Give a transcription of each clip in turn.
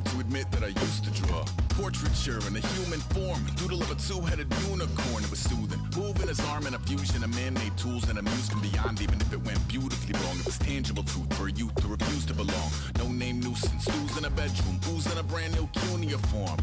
hard to admit that I used to draw. Portraiture in a human form, doodle of a two-headed unicorn. It was soothing, moving his arm in a fusion of man-made tools and amused from beyond. Even if it went beautifully wrong, it was tangible truth for a youth to refuse to belong. No name nuisance, who's in a bedroom, who's in a brand new cuneiform.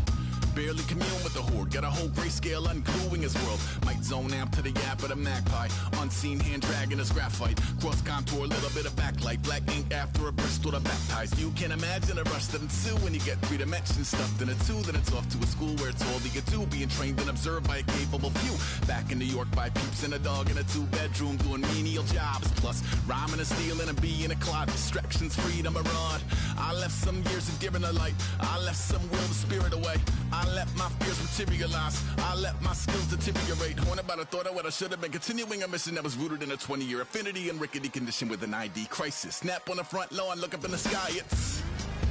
Barely commune with the horde, got a whole grayscale ungluing his world. Might zone amp to the yap of the magpie, unseen hand dragging his graphite. Cross contour, little bit of backlight, black ink after a Bristol to baptize. You can imagine a rush that ensue when you get 3 dimensions stuffed in a 2. Then it's off to a school where it's all that you do, being trained and observed by a capable few. Back in New York by peeps and a dog in a 2-bedroom doing menial jobs. Plus rhyming and stealing and being a clod, distractions, freedom, a rod. I left some years of giving a light, I left some will to spirit away. I let my fears materialize, I let my skills deteriorate. Haunted by the thought of what I should have been, continuing a mission that was rooted in a 20-year affinity and rickety condition with an ID crisis. Snap on the front lawn, look up in the sky, it's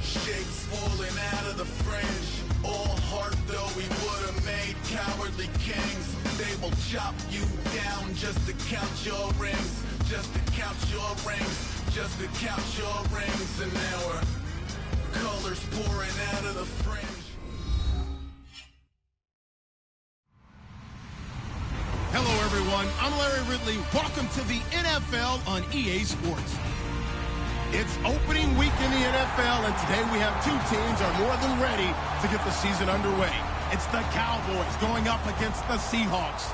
shapes falling out of the fringe. All heart though we would have made cowardly kings. They will chop you down just to count your rings, just to count your rings, just to count your rings. And now we're colors pouring out of the fringe. Hello, everyone. I'm Larry Ridley. Welcome to the NFL on EA Sports. It's opening week in the NFL, and today we have 2 teams are more than ready to get the season underway. It's the Cowboys going up against the Seahawks.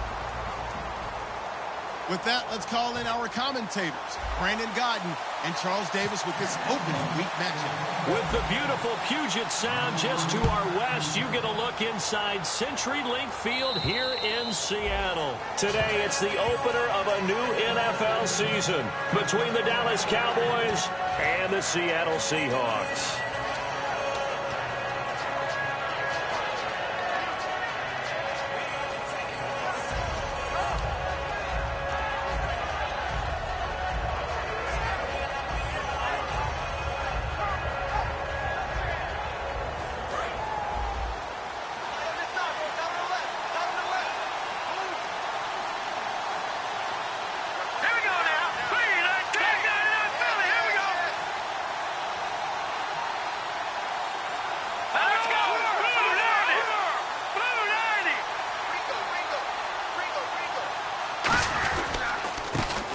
With that, let's call in our commentators, Brandon Godden and Charles Davis, with this opening week matchup. With the beautiful Puget Sound just to our west, you get a look inside CenturyLink Field here in Seattle. Today, it's the opener of a new NFL season between the Dallas Cowboys and the Seattle Seahawks.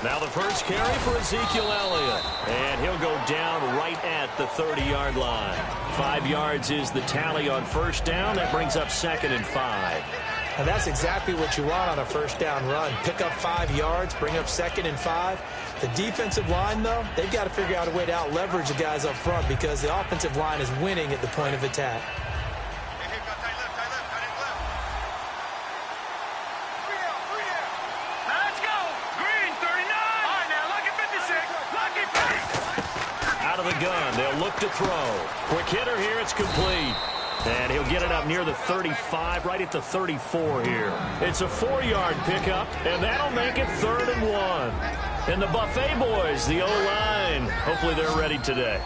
Now the first carry for Ezekiel Elliott, and he'll go down right at the 30-yard line. 5 yards is the tally on first down. That brings up 2nd and 5. And that's exactly what you want on a first down run. Pick up 5 yards, bring up 2nd and 5. The defensive line, though, they've got to figure out a way to out-leverage the guys up front because the offensive line is winning at the point of attack. Gun. They'll look to throw. Quick hitter here. It's complete. And he'll get it up near the 35, right at the 34 here. It's a 4-yard pickup, and that'll make it 3rd and 1. And the Buffet boys, the O-line, hopefully they're ready today.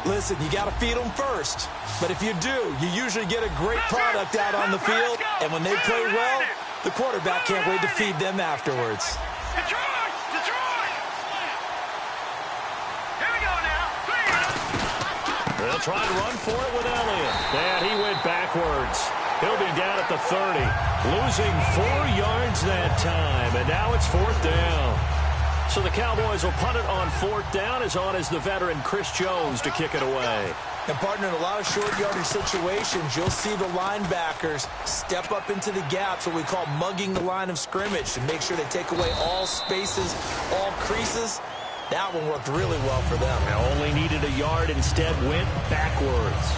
Listen, you got to feed them first. But if you do, you usually get a great product out on the field. And when they play well, the quarterback can't wait to feed them afterwards. They'll try to run for it with Elliott. And he went backwards. He'll be down at the 30. Losing 4 yards that time. And now it's 4th down. So the Cowboys will punt it on 4th down. As on as the veteran Chris Jones to kick it away. And, partner, in a lot of short yardage situations, you'll see the linebackers step up into the gaps, what we call mugging the line of scrimmage, to make sure they take away all spaces, all creases. That one worked really well for them. Only needed a yard, instead went backwards.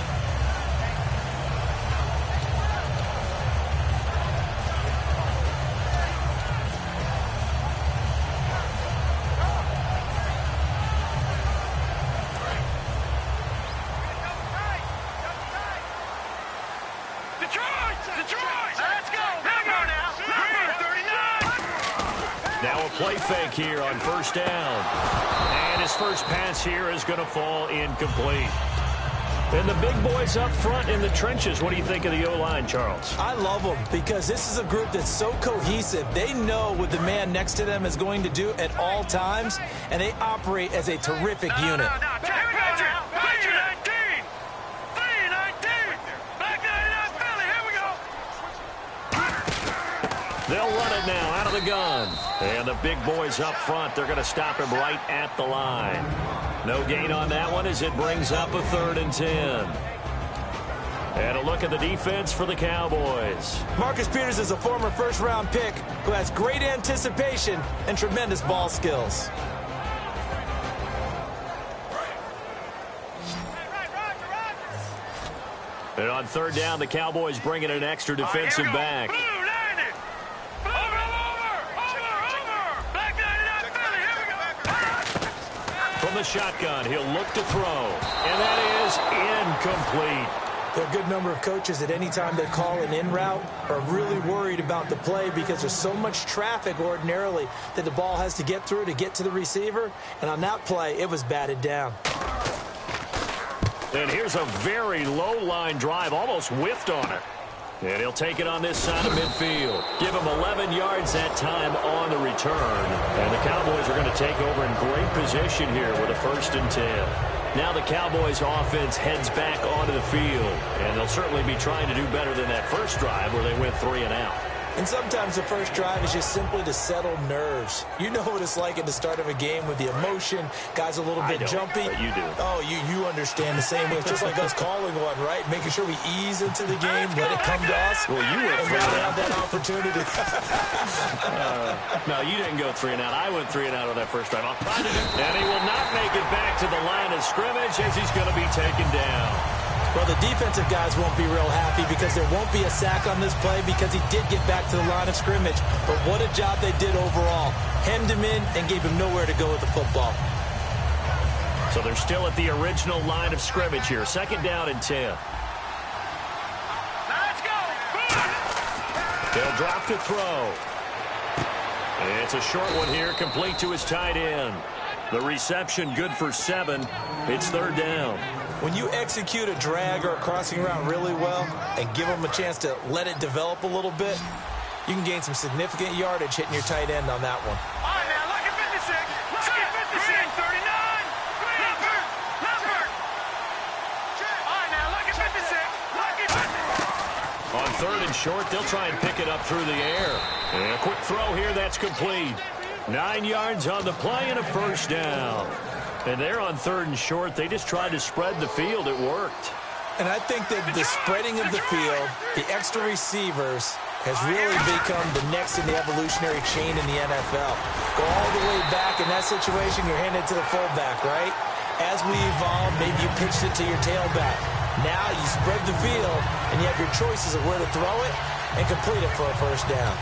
Now a play fake here on first down. And his first pass here is going to fall incomplete. And the big boys up front in the trenches. What do you think of the O-line, Charles? I love them because this is a group that's so cohesive. They know what the man next to them is going to do at all times, and they operate as a terrific unit. Here we go now. 319. now out of the gun. And the big boys up front, they're going to stop him right at the line. No gain on that one as it brings up a 3rd and 10. And a look at the defense for the Cowboys. Marcus Peters is a former first-round pick who has great anticipation and tremendous ball skills. And on 3rd down, the Cowboys bring in an extra defensive back. From the shotgun, he'll look to throw. And that is incomplete. There are a good number of coaches at any time they call an in route are really worried about the play because there's so much traffic ordinarily that the ball has to get through to get to the receiver. And on that play, it was batted down. And here's a very low-line drive, almost whiffed on it. And he'll take it on this side of midfield. Give him 11 yards that time on the return. And the Cowboys are going to take over in great position here with a 1st and 10. Now the Cowboys offense heads back onto the field. And they'll certainly be trying to do better than that first drive where they went 3 and out. And sometimes the first drive is just simply to settle nerves. You know what it's like at the start of a game with the emotion. Guys a little bit jumpy. But you do. Oh, you understand the same way. It's just like us calling one, right? Making sure we ease into the game, let it come to us. Well, you went and 3 and out. have that opportunity. No, you didn't go 3 and out. I went 3 and out on that first drive. And he will not make it back to the line of scrimmage as he's going to be taken down. Well, the defensive guys won't be real happy because there won't be a sack on this play because he did get back to the line of scrimmage. But what a job they did overall. Hemmed him in and gave him nowhere to go with the football. So they're still at the original line of scrimmage here. 2nd down and 10. Let's go. They'll drop to throw. And it's a short one here, complete to his tight end. The reception good for 7. It's 3rd down. When you execute a drag or a crossing route really well and give them a chance to let it develop a little bit, you can gain some significant yardage hitting your tight end on that one. All right, now, look at 56. Look at 56. 39. Lambert. All right, now, look at 56. Look at 56. On 3rd and short, they'll try and pick it up through the air. And a quick throw here, that's complete. 9 yards on the play and a 1st down. And they're on 3rd and short. They just tried to spread the field. It worked. And I think that the spreading of the field, the extra receivers, has really become the next in the evolutionary chain in the NFL. Go all the way back in that situation, you're handed to the fullback, right? As we evolve, maybe you pitched it to your tailback. Now you spread the field, and you have your choices of where to throw it and complete it for a 1st down.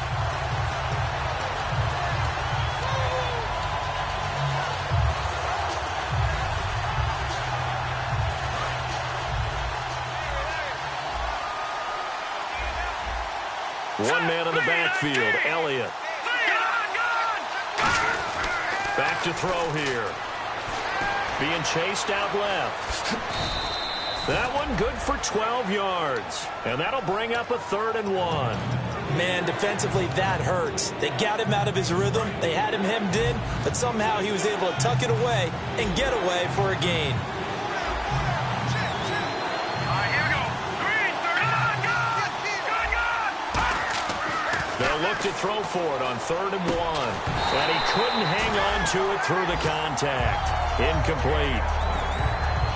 One man in the backfield, Elliott. Back to throw here. Being chased out left. That one good for 12 yards. And that'll bring up a 3rd and 1. Man, defensively, that hurts. They got him out of his rhythm. They had him hemmed in, but somehow he was able to tuck it away and get away for a gain. They'll look to throw for it on 3rd and 1. And he couldn't hang on to it through the contact. Incomplete.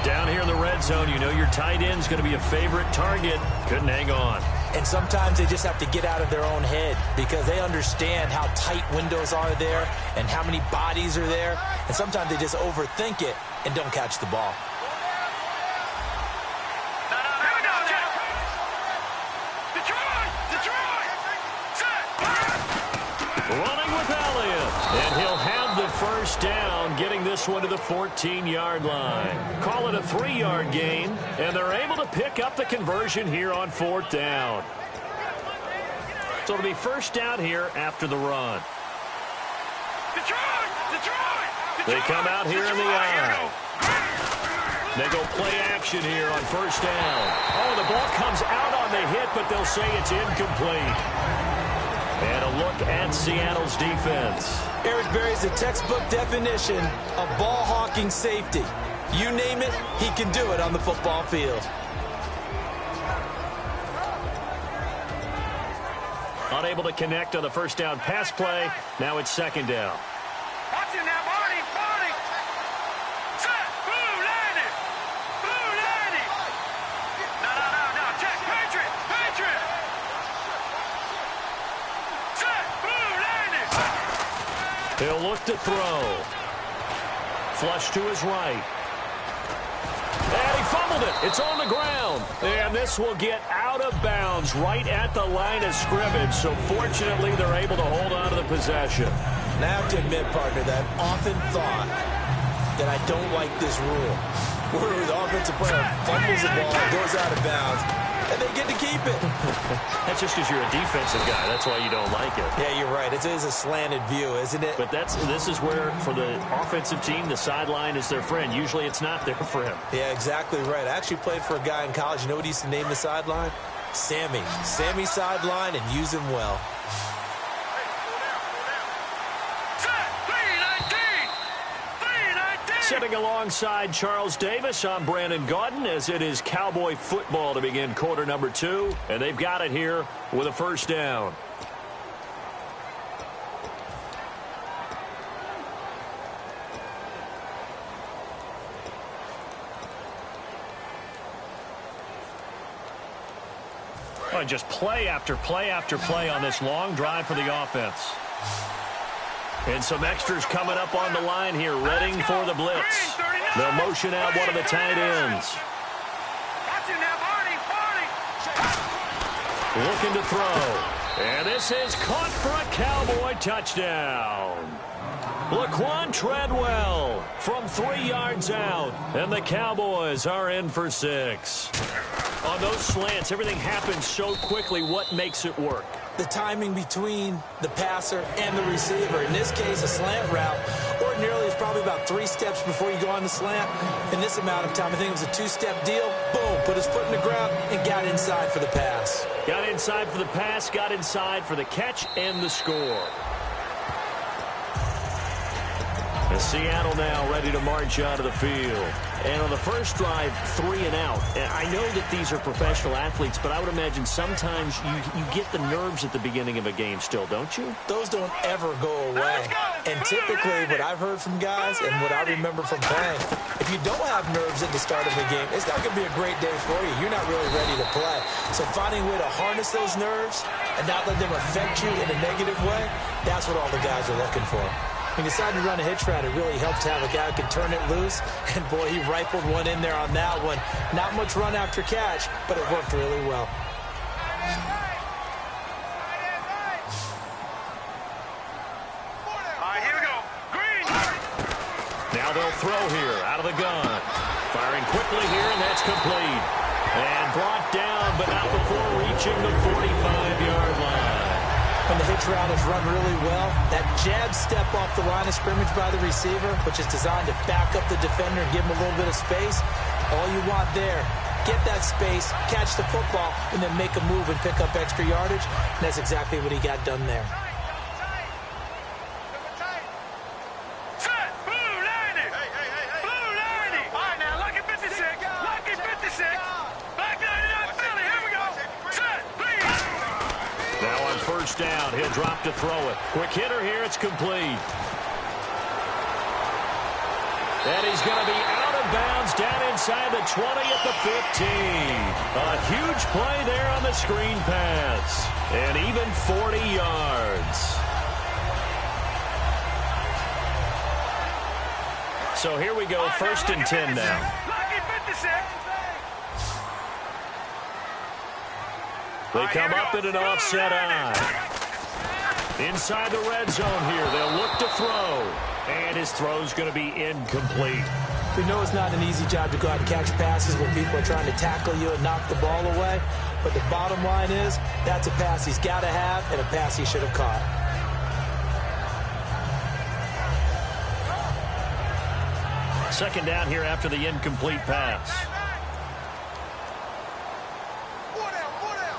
Down here in the red zone, you know your tight end's going to be a favorite target. Couldn't hang on. And sometimes they just have to get out of their own head because they understand how tight windows are there and how many bodies are there. And sometimes they just overthink it and don't catch the ball. Running with Elliott. And he'll have the 1st down, getting this one to the 14-yard line. Call it a 3-yard gain, and they're able to pick up the conversion here on 4th down. So it'll be 1st down here after the run. They come out here in the eye. They go play action here on 1st down. Oh, the ball comes out on the hit, but they'll say it's incomplete. And a look at Seattle's defense. Eric Berry's the textbook definition of ball-hawking safety. You name it, he can do it on the football field. Unable to connect on the first down pass play. Now it's second down. Watch him now, Barney. Barney. Set. Blue landed. Blue landed. No. Check. Patriot. Patriot. Set. Blue landed. He'll look to throw. Flush to his right. And he fumbled it. It's on the ground. And this will get out of bounds right at the line of scrimmage. So fortunately, they're able to hold on to the possession. And I have to admit, partner, that I've often thought that I don't like this rule. Where the offensive player fumbles the ball, goes out of bounds, and they get to keep it. That's just because you're a defensive guy. That's why you don't like it. Yeah, you're right. It is a slanted view, isn't it? But this is where, for the offensive team, the sideline is their friend. Usually it's not there for him. Yeah, exactly right. I actually played for a guy in college. You know what he used to name the sideline? Sammy. Sammy sideline, and use him well. Sitting alongside Charles Davis, I'm Brandon Gaudin, as it is Cowboy football to begin quarter number 2. And they've got it here with a first down. Oh, just play after play after play on this long drive for the offense. And some extras coming up on the line here, readying for the blitz. They'll motion out one of the tight ends. Looking to throw. And this is caught for a Cowboy touchdown. Laquan Treadwell from 3 yards out. And the Cowboys are in for 6. On those slants, everything happens so quickly. What makes it work? The timing between the passer and the receiver. In this case, a slant route ordinarily is probably about 3 steps before you go on the slant. In this amount of time, I think it was a 2-step deal. Boom, put his foot in the ground and got inside for the pass. Got inside for the pass, got inside for the catch and the score. And Seattle now ready to march out of the field. And on the first drive, 3 and out. And I know that these are professional athletes, but I would imagine sometimes you get the nerves at the beginning of a game still, don't you? Those don't ever go away. And typically, what I've heard from guys and what I remember from playing, if you don't have nerves at the start of the game, it's not going to be a great day for you. You're not really ready to play. So finding a way to harness those nerves and not let them affect you in a negative way, that's what all the guys are looking for. When you decide to run a hitch route, it really helps to have a guy who can turn it loose. And, boy, he rifled one in there on that one. Not much run after catch, but it worked really well. All right, here we go. Green. Now they'll throw here out of the gun. Firing quickly here, and that's complete. And brought down, but not before reaching the 45-yard line. When the hitch route is run really well, that jab step off the line of scrimmage by the receiver, which is designed to back up the defender and give him a little bit of space, all you want there, get that space, catch the football, and then make a move and pick up extra yardage. And that's exactly what he got done there. Set. Blue landed. Blue landed. All right, now, lucky 56. Lucky 56. Back 99 Philly. Here we go. Set. Please. Now on first down, he'll drop to throw it. Quick hitter here, it's complete. And he's going to be out of bounds down inside the 20 at the 15. A huge play there on the screen pass. And even 40 yards. So here we go, first and 10 now. Lucky 56. They come up in an offset eye. Inside the red zone here, they'll look to throw. And his throw's going to be incomplete. We know it's not an easy job to go out and catch passes when people are trying to tackle you and knock the ball away. But the bottom line is, that's a pass he's got to have and a pass he should have caught. Second down here after the incomplete pass.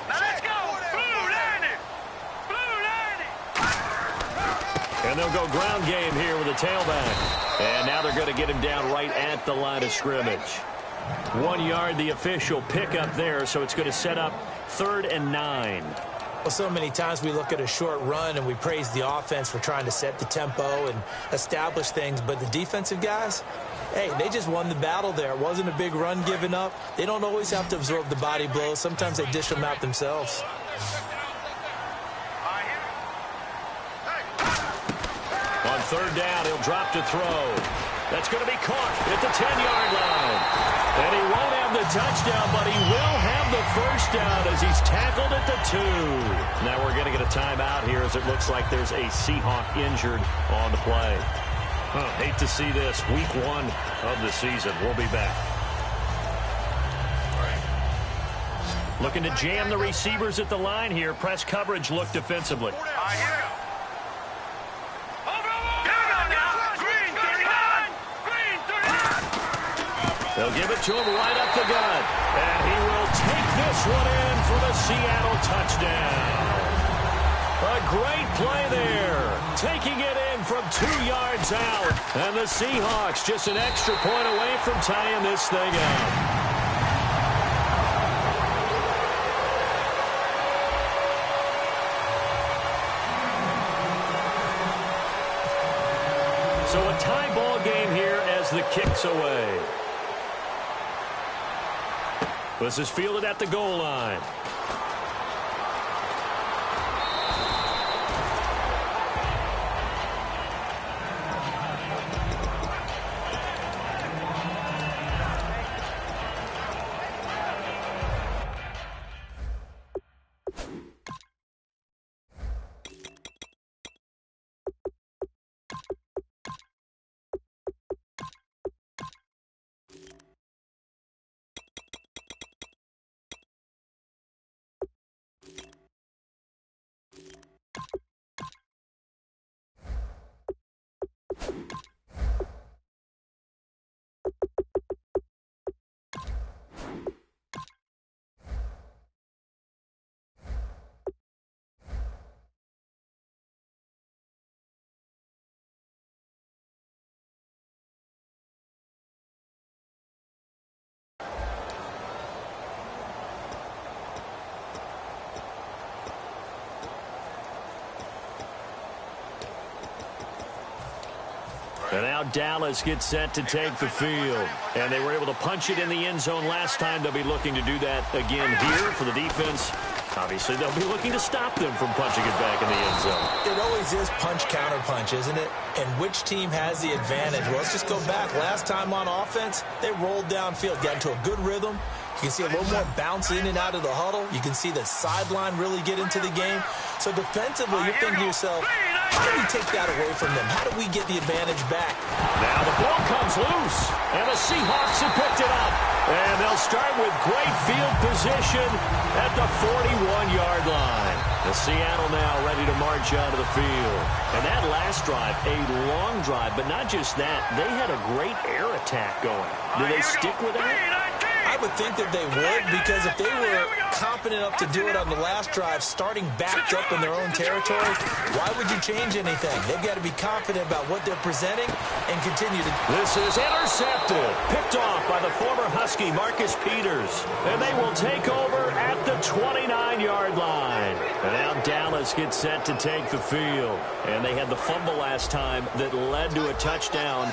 Now let's go. Blue landed. Blue landed. And they'll go ground game here with a tailback. And now they're going to get him down right at the line of scrimmage. 1 yard, the official pickup there, so it's going to set up 3rd and 9. Well, so many times we look at a short run and we praise the offense for trying to set the tempo and establish things, but the defensive guys, hey, they just won the battle there. It wasn't a big run given up. They don't always have to absorb the body blows. Sometimes they dish them out themselves. On third down, he'll drop to throw. That's going to be caught at the 10-yard line. And he won't have the touchdown, but he will have the first down as he's tackled at the 2. Now we're going to get a timeout here as it looks like there's a Seahawk injured on the play. Hate to see this. Week 1 of the season. We'll be back. Looking to jam the receivers at the line here. Press coverage look defensively. They'll give it to him right up the gut. And he will take this one in for the Seattle touchdown. A great play there. Taking it in from 2 yards out. And the Seahawks just an extra point away from tying this thing up. So a tie ball game here as the kick's away. This is fielded at the goal line. And now Dallas gets set to take the field. And they were able to punch it in the end zone last time. They'll be looking to do that again here for the defense. Obviously, they'll be looking to stop them from punching it back in the end zone. It always is punch-counter-punch, isn't it? And which team has the advantage? Well, let's just go back. Last time on offense, they rolled downfield, got into a good rhythm. You can see a little more bounce in and out of the huddle. You can see the sideline really get into the game. So defensively, you're thinking to yourself, how do we take that away from them? How do we get the advantage back? Now the ball comes loose, and the Seahawks have picked it up. And they'll start with great field position at the 41-yard line. The Seattle now ready to march out of the field. And that last drive, a long drive, but not just that. They had a great air attack going. Do they stick with that? I would think that they would, because if they were confident enough to do it on the last drive, starting backed up in their own territory, why would you change anything? They've got to be confident about what they're presenting and continue to. This is intercepted, picked off by the former Husky, Marcus Peters. And they will take over at the 29-yard line. And now Dallas gets set to take the field. And they had the fumble last time that led to a touchdown.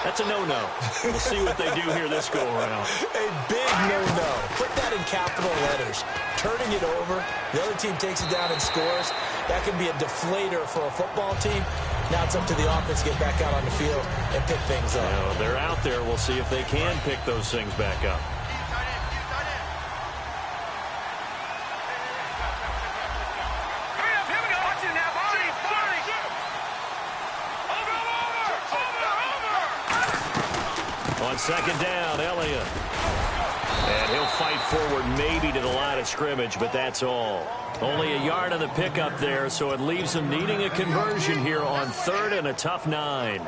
That's a no-no. We'll see what they do here this go-around. A big no-no. Put that in capital letters. Turning it over, the other team takes it down and scores. That can be a deflator for a football team. Now it's up to the offense to get back out on the field and pick things up. You know, they're out there. We'll see if they can pick those things back up. On second down, Elliott. And he'll fight forward maybe to the line of scrimmage, but that's all. Only a yard on the pickup there, so it leaves him needing a conversion here on third and a tough 9.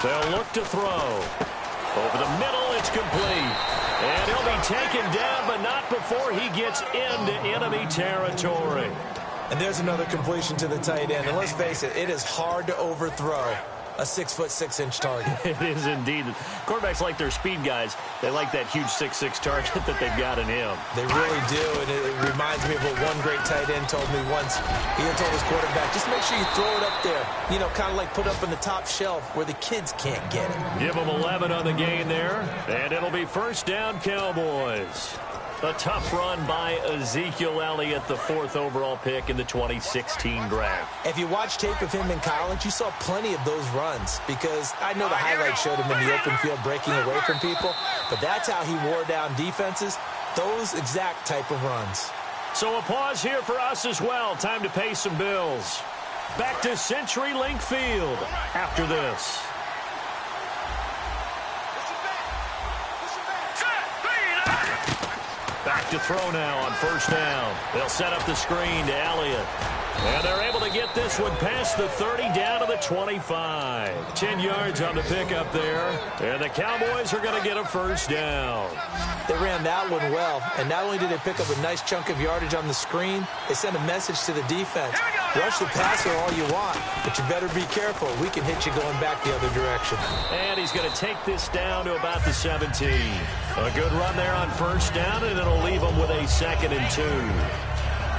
They'll look to throw. Over the middle, it's complete. And he'll be taken down, but not before he gets into enemy territory. And there's another completion to the tight end. And let's face it, it is hard to overthrow a 6'6" target. It is indeed. Quarterbacks like their speed guys. They like that huge 6'6" target that they've got in him. They really do, and it reminds me of what one great tight end told me once. He had told his quarterback, just make sure you throw it up there. You know, kind of like put up in the top shelf where the kids can't get it. Give them 11 on the gain there, and it'll be first down, Cowboys. A tough run by Ezekiel Elliott, the 4th overall pick in the 2016 draft. If you watch tape of him in college, you saw plenty of those runs because I know the highlights showed him in the open field breaking away from people, but that's how he wore down defenses, those exact type of runs. So a pause here for us as well. Time to pay some bills. Back to CenturyLink Field after this. Back to throw now on first down. They'll set up the screen to Elliott. And they're able to get this one past the 30 down to the 25. 10 yards on the pickup there. And the Cowboys are going to get a first down. They ran that one well. And not only did they pick up a nice chunk of yardage on the screen, they sent a message to the defense. Rush the passer all you want, but you better be careful. We can hit you going back the other direction. And he's going to take this down to about the 17. A good run there on first down, and it'll leave him with a 2nd and 2.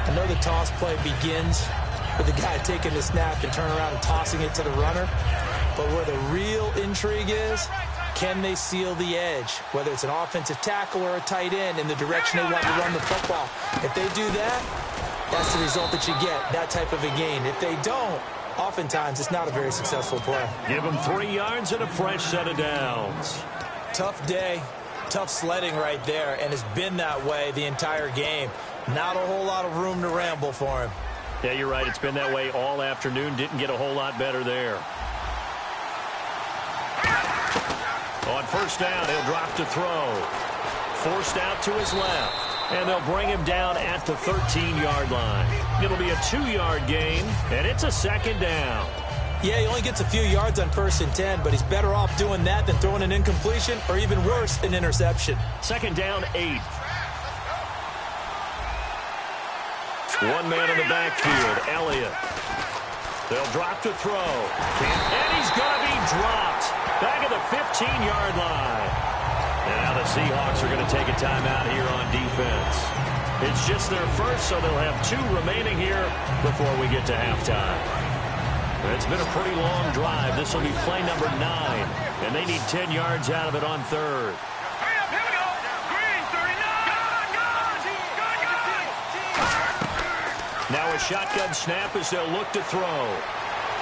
I know the toss play begins with the guy taking the snap and turn around and tossing it to the runner. But where the real intrigue is, can they seal the edge? Whether it's an offensive tackle or a tight end in the direction they want to run the football. If they do that, that's the result that you get, that type of a gain. If they don't, oftentimes it's not a very successful play. Give them 3 yards and a fresh set of downs. Tough day, tough sledding right there, and it's been that way the entire game. Not a whole lot of room to ramble for him. Yeah, you're right. It's been that way all afternoon. Didn't get a whole lot better there. On first down, he'll drop to throw. Forced out to his left. And they'll bring him down at the 13-yard line. It'll be a 2-yard gain, and it's a 2nd down. Yeah, he only gets a few yards on 1st and 10, but he's better off doing that than throwing an incompletion or even worse, an interception. 2nd down, 8. One man in the backfield, Elliott. They'll drop to throw. And he's going to be dropped back at the 15-yard line. And now the Seahawks are going to take a timeout here on defense. It's just their first, so they'll have 2 remaining here before we get to halftime. It's been a pretty long drive. This will be play number 9, and they need 10 yards out of it on 3rd. Now a shotgun snap as they'll look to throw.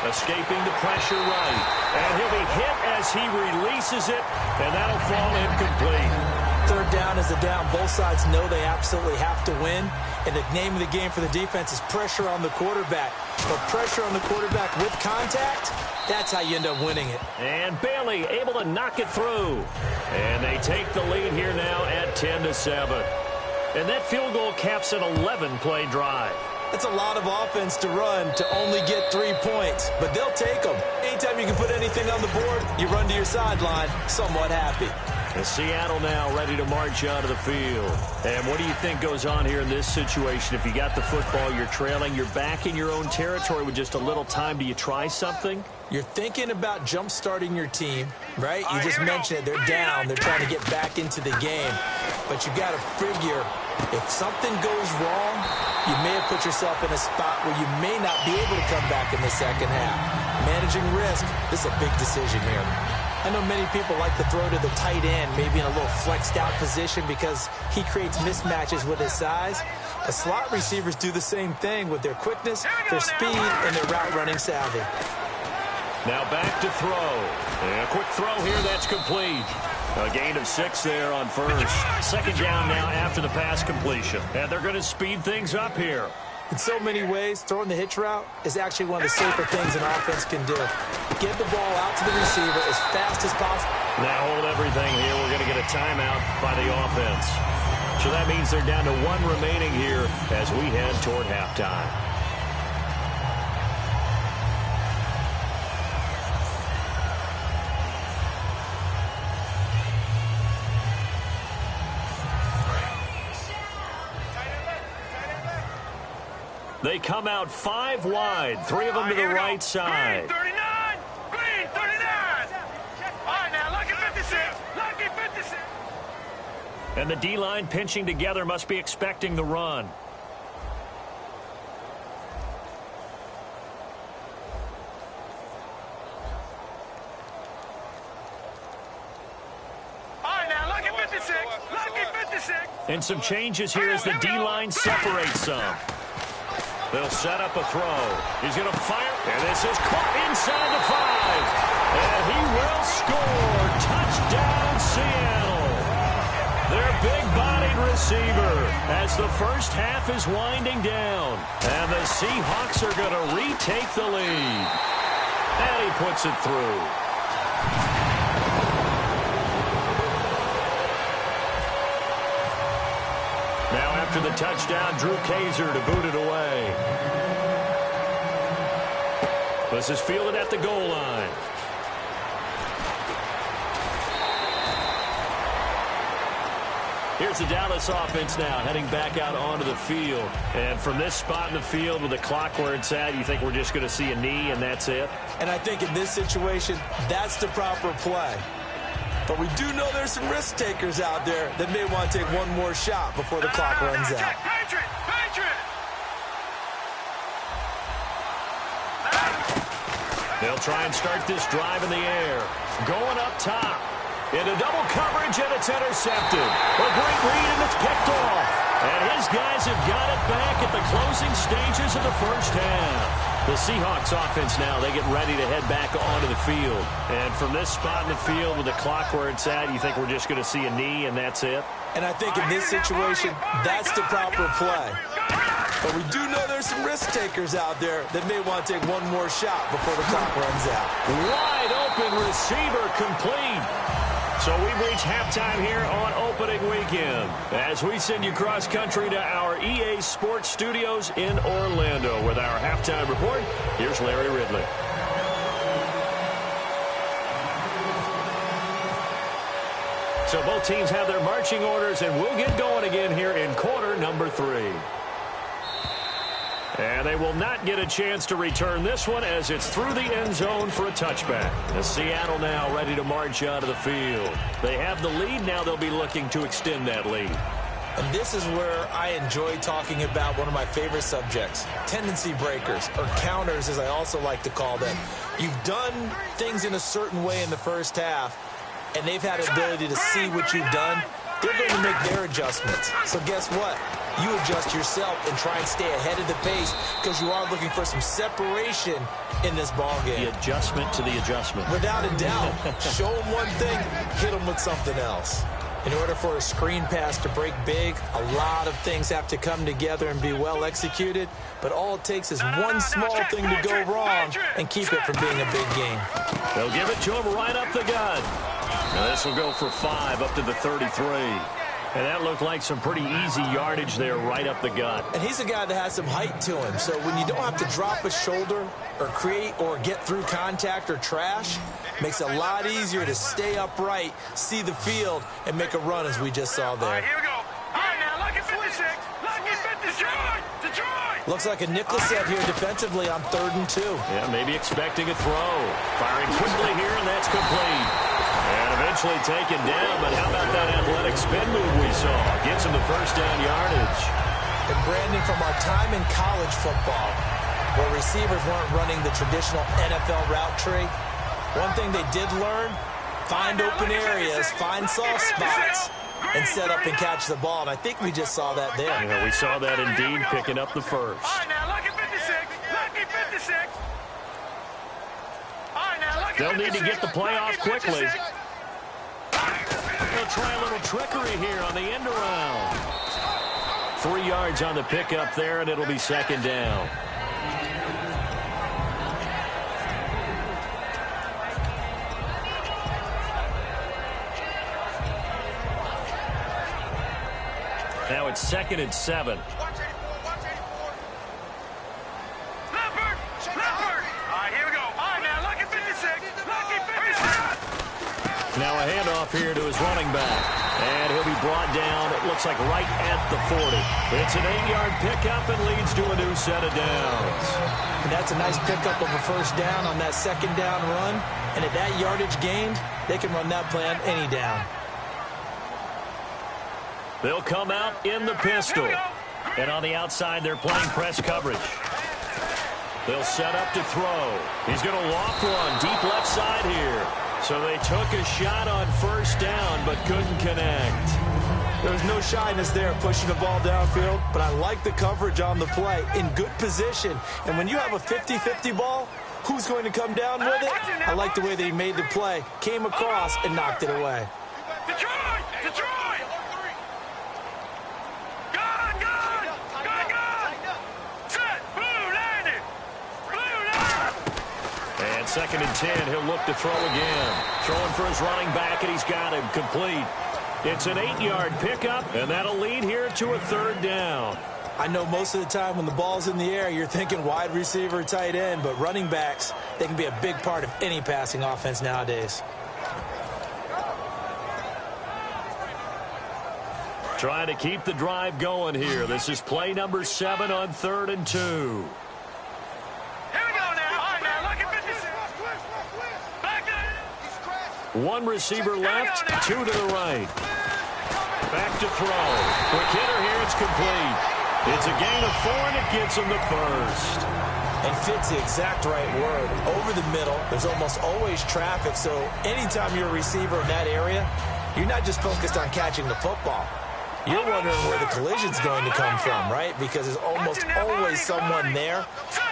Escaping the pressure right. And he'll be hit as he releases it, and that'll fall incomplete. 3rd down is a down. Both sides know they absolutely have to win. And the name of the game for the defense is pressure on the quarterback. But pressure on the quarterback with contact, that's how you end up winning it. And Bailey able to knock it through. And they take the lead here now at 10-7. And that field goal caps an 11-play drive. That's a lot of offense to run to only get 3 points, but they'll take them. Anytime you can put anything on the board, you run to your sideline somewhat happy. And Seattle now ready to march out of the field. And what do you think goes on here in this situation? If you got the football, you're trailing, you're back in your own territory with just a little time. Do you try something? You're thinking about jump-starting your team, right? You just mentioned it. They're down. They're trying to get back into the game. But you got to figure if something goes wrong, you may have put yourself in a spot where you may not be able to come back in the second half. Managing risk, this is a big decision here. I know many people like to throw to the tight end, maybe in a little flexed out position because he creates mismatches with his size. But slot receivers do the same thing with their quickness, their speed, and their route running savvy. Now back to throw. And a quick throw here, that's complete. A gain of 6 there on first. 2nd down now after the pass completion. And they're going to speed things up here. In so many ways, throwing the hitch route is actually one of the safer things an offense can do. Get the ball out to the receiver as fast as possible. Now hold everything here. We're going to get a timeout by the offense. So that means they're down to 1 remaining here as we head toward halftime. They come out 5 wide, 3 of them to the right side. Green 39, green 39. All right, now, lucky 56, lucky 56. And the D-line pinching together must be expecting the run. And some changes here as the D-line separates some. They'll set up a throw. He's going to fire. And this is caught inside the 5. And he will score. Touchdown, Seattle. Their big-bodied receiver as the first half is winding down. And the Seahawks are going to retake the lead. And he puts it through. Now after the touchdown, Drew Kaiser to boot it away. This is fielded at the goal line. Here's the Dallas offense now heading back out onto the field. And from this spot in the field with the clock where it's at, you think we're just going to see a knee and that's it? And I think in this situation, that's the proper play. But we do know there's some risk takers out there that may want to take one more shot before the clock runs out. They'll try and start this drive in the air. Going up top. Into double coverage, and it's intercepted. A great read, and it's picked off. And his guys have got it back at the closing stages of the first half. The Seahawks offense now, they get ready to head back onto the field. And from this spot in the field with the clock where it's at, you think we're just going to see a knee and that's it? And I think in this situation, that's the proper play. But we do know there's some risk takers out there that may want to take one more shot before the clock runs out. Wide open receiver complete. So we've reached halftime here on opening weekend as we send you cross-country to our EA Sports Studios in Orlando with our halftime report. Here's Larry Ridley. So both teams have their marching orders, and we'll get going again here in quarter number 3. And they will not get a chance to return this one as it's through the end zone for a touchback. As Seattle now ready to march out of the field. They have the lead. Now they'll be looking to extend that lead. And this is where I enjoy talking about one of my favorite subjects, tendency breakers, or counters as I also like to call them. You've done things in a certain way in the first half, and they've had the ability to see what you've done. They're going to make their adjustments. So guess what? You adjust yourself and try and stay ahead of the pace because you are looking for some separation in this ball game. The adjustment to the adjustment. Without a doubt. Show them one thing, hit them with something else. In order for a screen pass to break big, a lot of things have to come together and be well executed. But all it takes is one small thing to go wrong and keep it from being a big game. They'll give it to him right up the gut. Now this will go for 5 up to the 33. And that looked like some pretty easy yardage there right up the gut. And he's a guy that has some height to him. So when you don't have to drop a shoulder or create or get through contact or trash, makes it a lot easier to stay upright, see the field, and make a run as we just saw there. All right, here we go. All right, now, lucky 56. Lucky 56. Detroit. Looks like a nickel set here defensively on 3rd and 2. Yeah, maybe expecting a throw. Firing quickly here, and that's complete. And eventually taken down, but how about that athletic spin move we saw? Gets him the first down yardage. And Brandon, from our time in college football, where receivers weren't running the traditional NFL route tree, one thing they did learn, find open areas, find soft spots, and set up and catch the ball. And I think we just saw that there. Yeah, we saw that indeed, picking up the first. All right, now, lucky 56. Lucky 56. They'll need to get the play off quickly. They'll try a little trickery here on the end around. 3 yards on the pickup there, and it'll be 2nd down. Now it's 2nd and 7. Now a handoff here to his running back. And he'll be brought down, it looks like right at the 40. It's an 8-yard pickup and leads to a new set of downs. And that's a nice pickup of a first down on that second down run. And at that yardage gained, they can run that play on any down. They'll come out in the pistol. And on the outside, they're playing press coverage. They'll set up to throw. He's going to loft one deep left side here. So they took a shot on first down, but couldn't connect. There was no shyness there pushing the ball downfield, but I like the coverage on the play. In good position. And when you have a 50-50 ball, who's going to come down with it? I like the way that he made the play, came across, and knocked it away. Detroit! Detroit! Gone! Gone! Gone! Gone! Set! Blue landing! Blue landing! And 2nd and 10, he'll look to throw again. Throwing for his running back, and he's got him complete. It's an 8-yard pickup, and that'll lead here to a 3rd down. I know most of the time when the ball's in the air, you're thinking wide receiver, tight end, but running backs, they can be a big part of any passing offense nowadays. Trying to keep the drive going here. This is play number 7 on 3rd and 2. Here we go now. All right, now, look at 56. Back there. One receiver left, 2 to the right. Back to throw. Quick hitter here, it's complete. It's a gain of 4, and it gets him the first. And fits the exact right word. Over the middle, there's almost always traffic, so anytime you're a receiver in that area, you're not just focused on catching the football. You're wondering where the collision's going to come from, right? Because there's almost always someone there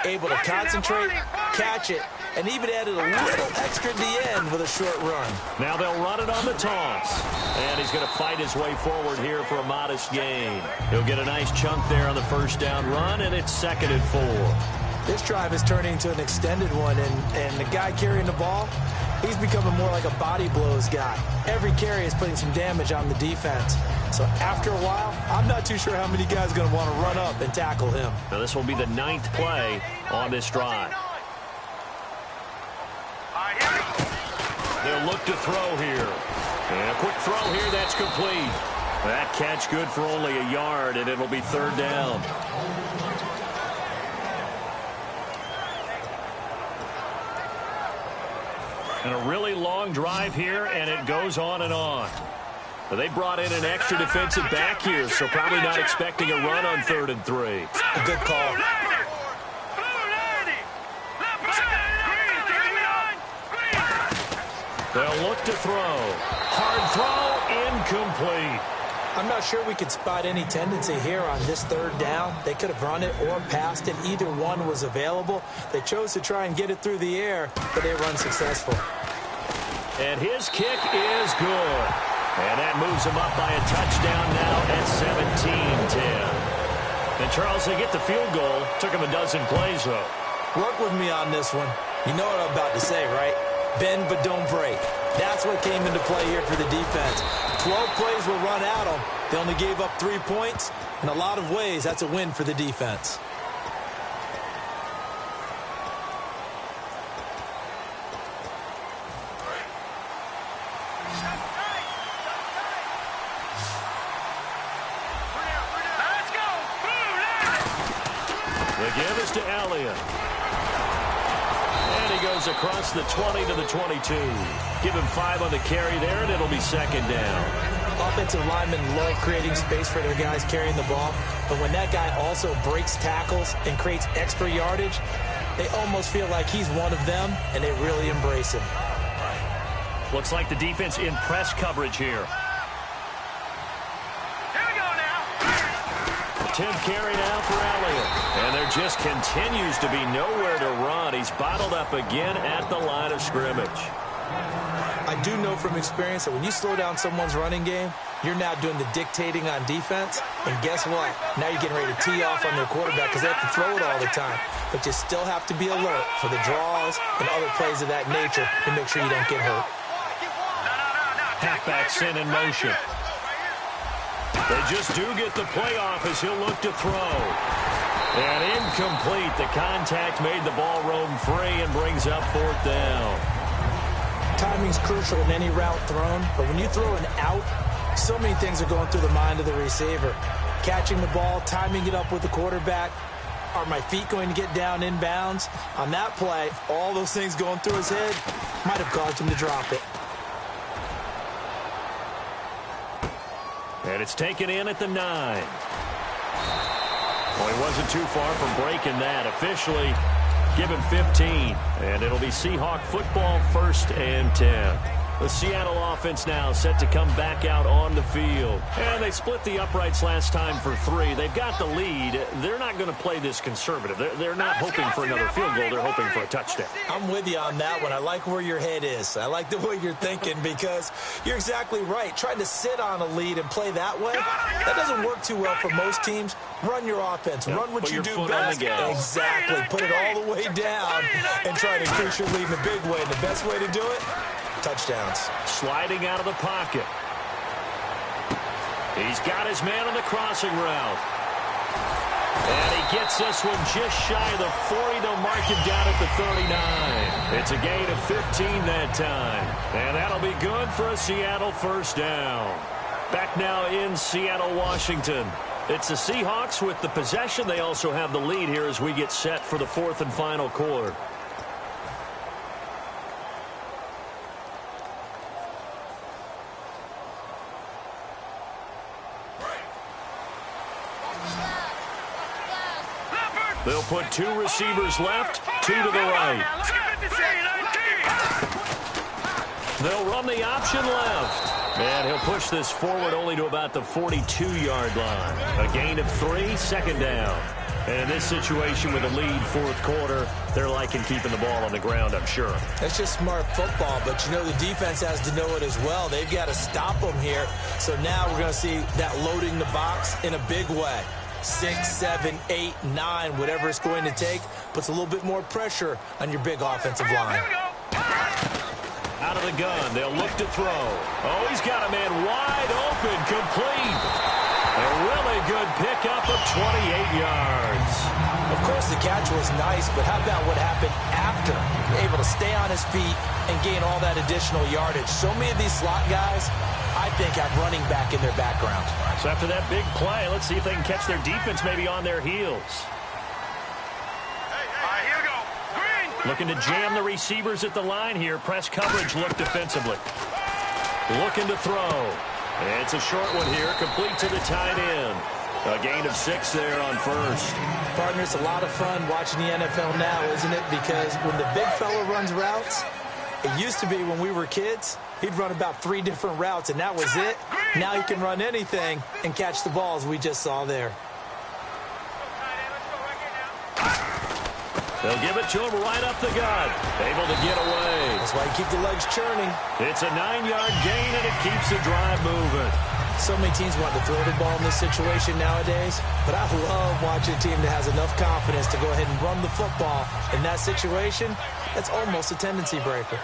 able to concentrate, catch it, and even added a little extra at the end with a short run. Now they'll run it on the toss. And he's going to fight his way forward here for a modest gain. He'll get a nice chunk there on the first down run, and it's 2nd and 4. This drive is turning into an extended one, and the guy carrying the ball, he's becoming more like a body blows guy. Every carry is putting some damage on the defense. So after a while, I'm not too sure how many guys are going to want to run up and tackle him. Now this will be the 9th play on this drive. They'll look to throw here. And a quick throw here, that's complete. That catch good for only a yard, and it'll be 3rd down. And a really long drive here, and it goes on and on. But they brought in an extra defensive back here, so probably not expecting a run on 3rd and 3. A good call. They'll look to throw. Hard throw, incomplete. I'm not sure we could spot any tendency here on this 3rd down. They could have run it or passed it. Either one was available. They chose to try and get it through the air, but they were unsuccessful. And his kick is good. And that moves him up by a touchdown now at 17-10. And Charles, they get the field goal. Took him a dozen plays, though. Work with me on this one. You know what I'm about to say, right? Bend but don't break. That's what came into play here for the defense. 12 plays were run at them. They only gave up 3 points. In a lot of ways, that's a win for the defense. The give is to Elliott. And he goes across the 20 to the 22. Give him 5 on the carry there, and it'll be 2nd down. Offensive linemen love creating space for their guys carrying the ball, but when that guy also breaks tackles and creates extra yardage, they almost feel like he's one of them, and they really embrace him. Looks like the defense in press coverage here. Here we go now. 10th carry now for Elliott. And there just continues to be nowhere to run. He's bottled up again at the line of scrimmage. I do know from experience that when you slow down someone's running game, you're now doing the dictating on defense. And guess what? Now you're getting ready to tee off on their quarterback because they have to throw it all the time. But you still have to be alert for the draws and other plays of that nature to make sure you don't get hurt. Halfback sent in motion. They just do get the play off as he'll look to throw. And incomplete. The contact made the ball roam free and brings up 4th down. Timing's crucial in any route thrown, but when you throw an out, So many things are going through the mind of the receiver. Catching the ball, timing it up with the quarterback. Are my feet going to get down in bounds? On that play, all those things going through his head might have caused him to drop it. And it's taken in at the 9. Well, he wasn't too far from breaking that. Officially given 15. And it'll be Seahawk football, 1st and 10. The Seattle offense now set to come back out on the field. And they split the uprights last time for 3. They've got the lead. They're not going to play this conservative. They're not hoping for another field goal. They're hoping for a touchdown. I'm with you on that one. I like where your head is. I like the way you're thinking because you're exactly right. Trying to sit on a lead and play that way, that doesn't work too well for most teams. Run your offense. Run what you do best. Exactly. Put it all the way down and try to increase your lead in a big way. And the best way to do it, touchdowns. Sliding out of the pocket. He's got his man on the crossing route. And he gets this one just shy of the 40. They'll mark him down at the 39. It's a gain of 15 that time. And that'll be good for a Seattle 1st down. Back now in Seattle, Washington. It's the Seahawks with the possession. They also have the lead here as we get set for the 4th and final quarter. They'll put 2 receivers left, 2 to the right. They'll run the option left. And he'll push this forward only to about the 42-yard line. A gain of 3, 2nd down. And in this situation with a lead 4th quarter, they're liking keeping the ball on the ground, I'm sure. That's just smart football, but you know the defense has to know it as well. They've got to stop them here. So now we're going to see that loading the box in a big way. 6, 7, 8, 9, whatever it's going to take, puts a little bit more pressure on your big offensive line. Out of the gun, they'll look to throw. Oh, he's got a man wide open, complete. A really good pickup of 28 yards. Of course, the catch was nice, but how about what happened after? Able to stay on his feet and gain all that additional yardage. So many of these slot guys, I think, have running back in their background. So after that big play, let's see if they can catch their defense maybe on their heels. Here we go. Green. Looking to jam the receivers at the line here. Press coverage look defensively. Looking to throw. It's a short one here, complete to the tight end. A gain of 6 there on 1st. Partner, it's a lot of fun watching the NFL now, isn't it? Because when the big fella runs routes, it used to be when we were kids, he'd run about 3 different routes, and that was it. Now he can run anything and catch the balls we just saw there. They'll give it to him right up the gut. Able to get away. That's why you keep the legs churning. It's a 9-yard gain, and it keeps the drive moving. So many teams want to throw the ball in this situation nowadays, but I love watching a team that has enough confidence to go ahead and run the football. In that situation, that's almost a tendency breaker.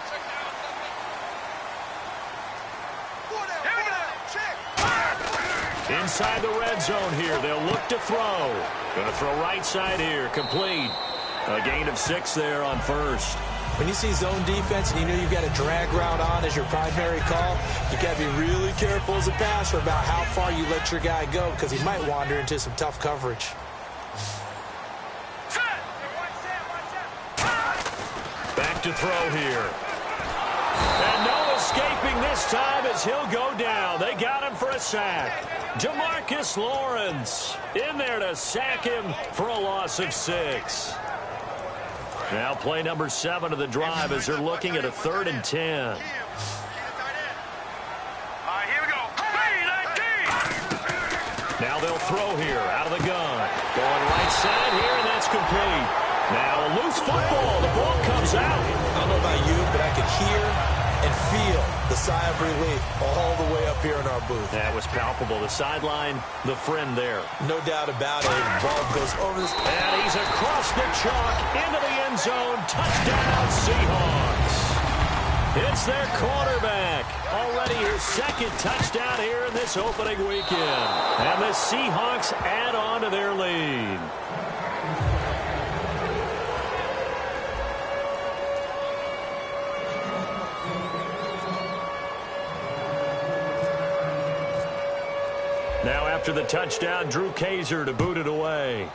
Inside the red zone here, they'll look to throw. Going to throw right side here, complete. A gain of 6 there on 1st. When you see zone defense and you know you've got a drag route on as your primary call, you got to be really careful as a passer about how far you let your guy go because he might wander into some tough coverage. Back to throw here. And no escaping this time as he'll go down. They got him for a sack. Demarcus Lawrence in there to sack him for a loss of 6. Now play number 7 of the drive as they're looking at a 3rd and 10. Here we go. Now they'll throw here out of the gun. Going right side here, and that's complete. Now a loose football. The ball comes out. I don't know about you, but I could hear and feel the sigh of relief all the way up here in our booth. That was palpable. The sideline, the friend there. No doubt about it. The ball goes over this. And he's across the chalk into the end zone. Touchdown, Seahawks. It's their quarterback. Already his 2nd touchdown here in this opening weekend. And the Seahawks add on to their lead. Now after the touchdown, Drew Kaiser to boot it away.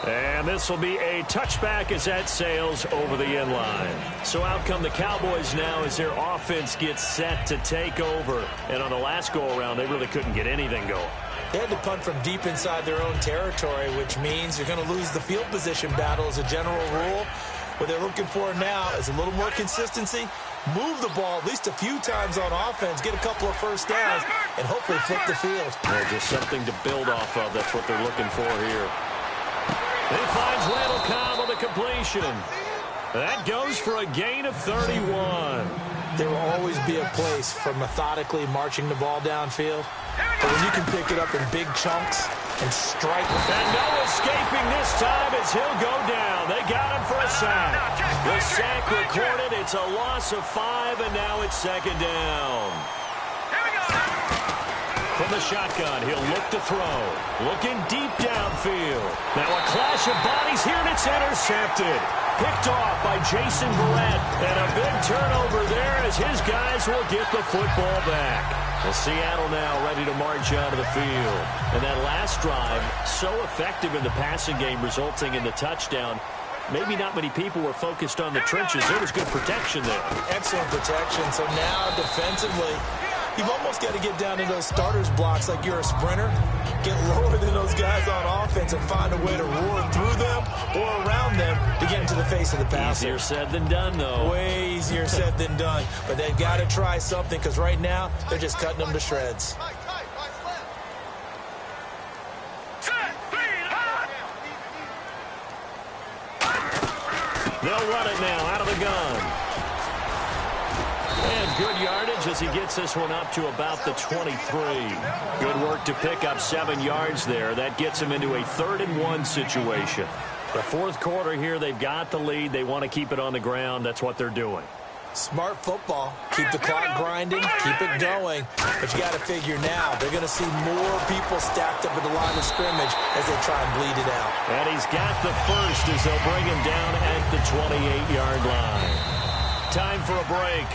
And this will be a touchback as that sails over the end line. So out come the Cowboys now as their offense gets set to take over. And on the last go-around, they really couldn't get anything going. They had to punt from deep inside their own territory, which means you're going to lose the field position battle as a general rule. What they're looking for now is a little more consistency, move the ball at least a few times on offense, get a couple of first downs, and hopefully flip the field. Well, just something to build off of. That's what they're looking for here. He finds Randall Cobb on the completion. That goes for a gain of 31. There will always be a place for methodically marching the ball downfield. But when you can pick it up in big chunks and strike. And no escaping this time as he'll go down. They got him for a sack. The sack recorded. It's a loss of 5, and now it's second down. From the shotgun, he'll look to throw. Looking deep downfield. Now a clash of bodies here, and it's intercepted. Picked off by Jason Verrett. And a big turnover there as his guys will get the football back. Well, Seattle now ready to march out of the field. And that last drive, so effective in the passing game, resulting in the touchdown. Maybe not many people were focused on the trenches. There was good protection there. Excellent protection. So now defensively, you've almost got to get down to those starters blocks like you're a sprinter. Get lower than those guys on offense and find a way to roar through them or around them to get into the face of the passer. Easier said than done, though. Way easier said than done. But they've got to try something because right now they're just cutting them to shreds. They'll run it now out of the gun. And good yardage as he gets this one up to about the 23. Good work to pick up 7 yards there. That gets him into a 3rd-and-1 situation. The fourth quarter here, they've got the lead. They want to keep it on the ground. That's what they're doing. Smart football. Keep the clock grinding. Keep it going. But you got to figure now, they're going to see more people stacked up at the line of scrimmage as they try and bleed it out. And he's got the first as they'll bring him down at the 28-yard line. Time for a break.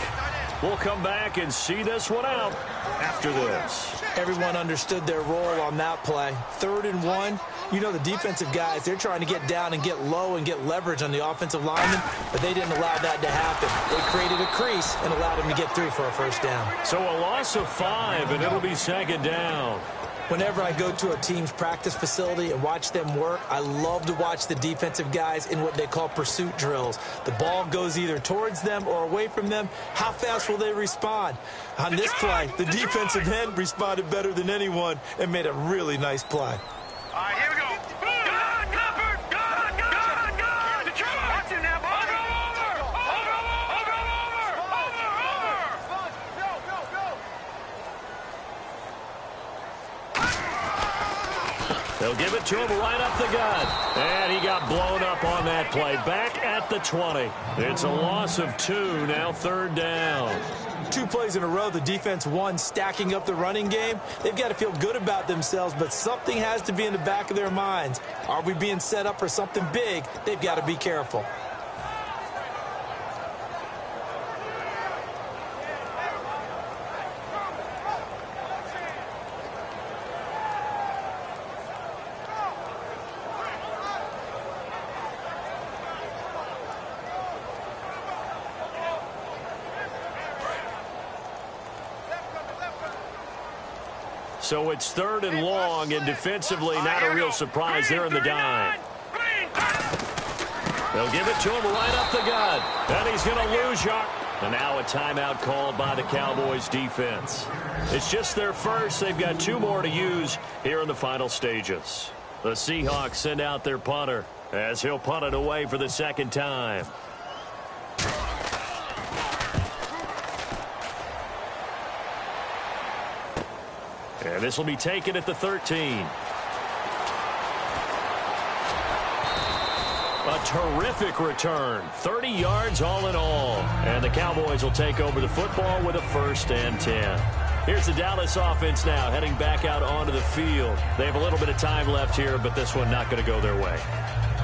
We'll come back and see this one out after this. Everyone understood their role on that play. 3rd-and-1. You know the defensive guys, they're trying to get down and get low and get leverage on the offensive lineman, but they didn't allow that to happen. They created a crease and allowed him to get through for a first down. So a loss of 5, and it'll be second down. Whenever I go to a team's practice facility and watch them work, I love to watch the defensive guys in what they call pursuit drills. The ball goes either towards them or away from them. How fast will they respond? On this play, the defensive end responded better than anyone and made a really nice play. All right, here we go. Good, Clifford. Good. Detroit. Watch it now, boy. They'll give it to him right up the gut. And he got blown up on that play. Back at the 20. It's a loss of 2, now 3rd down. 2 plays in a row, the defense won, stacking up the running game. They've got to feel good about themselves, but something has to be in the back of their minds. Are we being set up for something big? They've got to be careful. So it's 3rd and long, and defensively not a real surprise. They're in the dime. They'll give it to him right up the gut. And he's going to lose yard. And now a timeout called by the Cowboys defense. It's just their first. They've got 2 more to use here in the final stages. The Seahawks send out their punter as he'll punt it away for the 2nd time. And this will be taken at the 13. A terrific return. 30 yards all in all. And the Cowboys will take over the football with a 1st and 10. Here's the Dallas offense now heading back out onto the field. They have a little bit of time left here, but this one not going to go their way.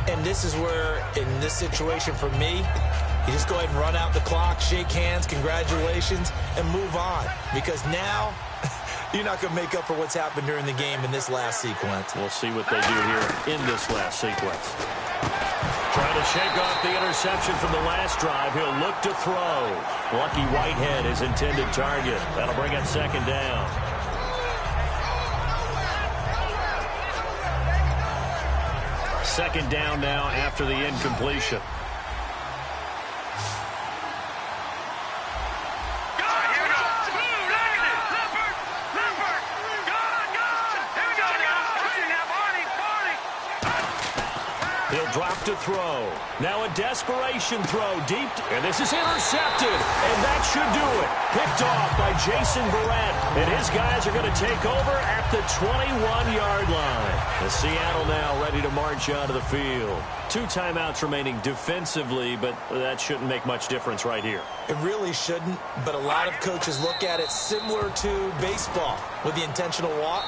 And this is where, in this situation for me, You just go ahead and run out the clock, shake hands, congratulations, and move on. Because now, you're not going to make up for what's happened during the game in this last sequence. We'll see what they do here in this last sequence. Trying to shake off the interception from the last drive. He'll look to throw. Lucky Whitehead, his intended target. That'll bring it second down. Second down now after the incompletion. He'll drop to throw. Now a desperation throw deep. And this is intercepted. And that should do it. Picked off by Jason Verrett. And his guys are going to take over at the 21-yard line. The Seattle now ready to march out of the field. 2 timeouts remaining defensively, but that shouldn't make much difference right here. It really shouldn't, but a lot of coaches look at it similar to baseball with the intentional walk.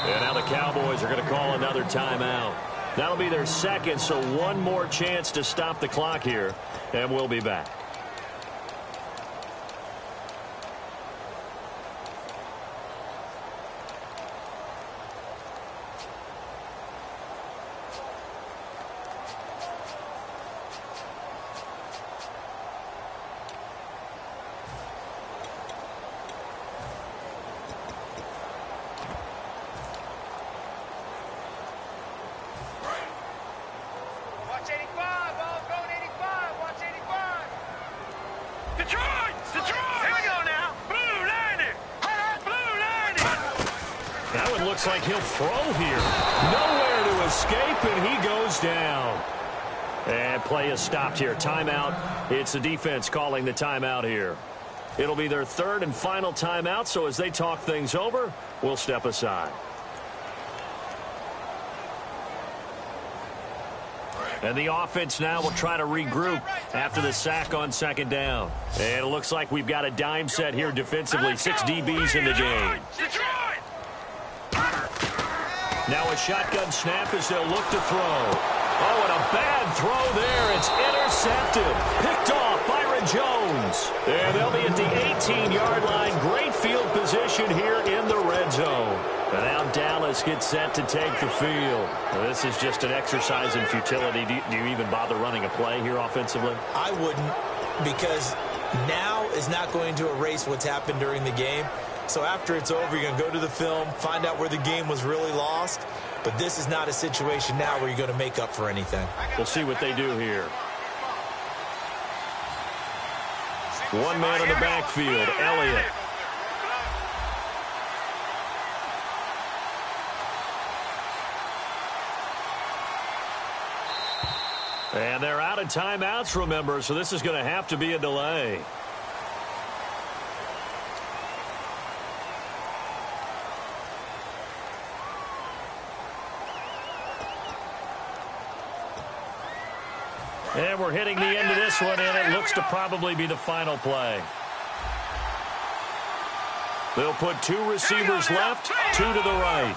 And now the Cowboys are going to call another timeout. That'll be their second, so one more chance to stop the clock here, and we'll be back. That one looks like he'll throw here. Nowhere to escape, and he goes down. And play is stopped here. Timeout. It's the defense calling the timeout here. It'll be their third and final timeout, so as they talk things over, we'll step aside. And the offense now will try to regroup after the sack on second down. And it looks like we've got a dime set here defensively. 6 DBs in the game. Now a shotgun snap as they'll look to throw. Oh, and a bad throw there. It's intercepted. Picked off Byron Jones. And they'll be at the 18-yard line. Great field position here in the red zone. And now Dallas gets set to take the field. Now, this is just an exercise in futility. Do you even bother running a play here offensively? I wouldn't, because now is not going to erase what's happened during the game. So after it's over, you're going to go to the film, find out where the game was really lost. But this is not a situation now where you're going to make up for anything. We'll see what they do here. One man in the backfield, Elliott. And they're out of timeouts, remember, so this is going to have to be a delay. And we're hitting the end of this one, and it looks to probably be the final play. They'll put 2 receivers left, 2 to the right.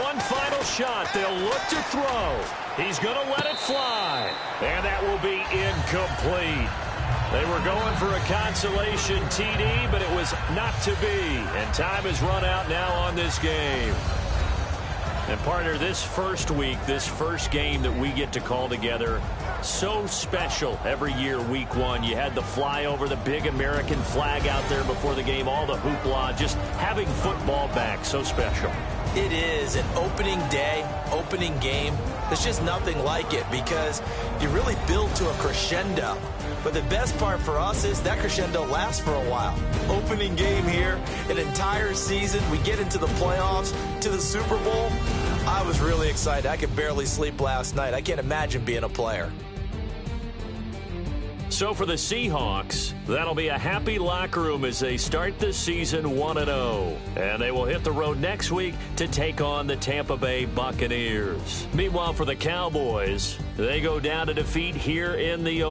One final shot. They'll look to throw. He's going to let it fly. And that will be incomplete. They were going for a consolation TD, but it was not to be. And time has run out now on this game. And partner, this first week, this first game that we get to call together, so special every year, week 1. You had the flyover, the big American flag out there before the game, all the hoopla, just having football back, so special. It is an opening day, opening game. There's just nothing like it because you really build to a crescendo. But the best part for us is that crescendo lasts for a while. Opening game here, an entire season. We get into the playoffs, to the Super Bowl. I was really excited. I could barely sleep last night. I can't imagine being a player. So for the Seahawks, that'll be a happy locker room as they start the season 1-0. And they will hit the road next week to take on the Tampa Bay Buccaneers. Meanwhile, for the Cowboys, they go down to defeat here in the